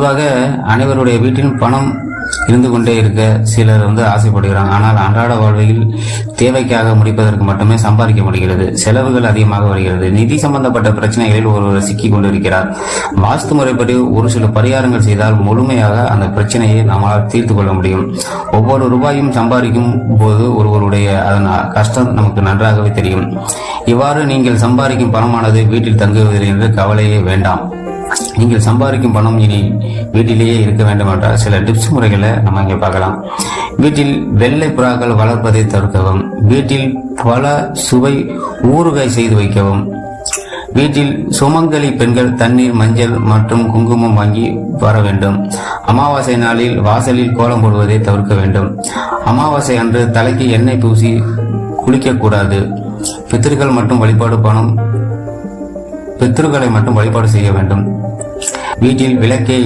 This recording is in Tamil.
பொதுவாக அனைவருடைய வீட்டிலும் பணம் இருந்து கொண்டே இருக்க சிலர் ஆசைப்படுகிறாங்க. ஆனால் அன்றாட வாழ்வில் தேவைக்காக முடிப்பதற்கு மட்டுமே சம்பாதிக்க முடிகிறது. செலவுகள் அதிகமாக வருகிறது. நிதி சம்பந்தப்பட்ட பிரச்சனைகளில் ஒருவர் சிக்கிக் கொண்டிருக்கிறார். வாஸ்து முறைப்படி ஒரு சில பரிகாரங்கள் செய்தால் முழுமையாக அந்த பிரச்சனையை நம்மால் தீர்த்து கொள்ள முடியும். ஒவ்வொரு ரூபாயும் சம்பாதிக்கும் போது ஒருவருடைய அதன் கஷ்டம் நமக்கு நன்றாகவே தெரியும். இவ்வாறு நீங்கள் சம்பாதிக்கும் பணமானது வீட்டில் தங்குவதில்லை என்று கவலையே வேண்டாம். நீங்கள் சம்பாதிக்கும் பணம் இனி வீட்டிலேயே இருக்க வேண்டும் என்றால் சில டிப்ஸ் முறைகளை நம்ம இங்கே பார்க்கலாம். வீட்டில் வெள்ளை புறாக்கள் வளர்ப்பதை தவிர்க்கவும். வீட்டில் பல சுவை ஊறுகாய் செய்து வைக்கவும். வீட்டில் சுமங்கலி பெண்கள் தண்ணீர், மஞ்சள் மற்றும் குங்குமம் வாங்கி வர வேண்டும். அமாவாசை நாளில் வாசலில் கோலம் போடுவதை தவிர்க்க வேண்டும். அமாவாசை அன்று தலைக்கு எண்ணெய் பூசி குளிக்கக்கூடாது. பித்திருக்களை மட்டும் வழிபாடு செய்ய வேண்டும். வீட்டில் விளக்கை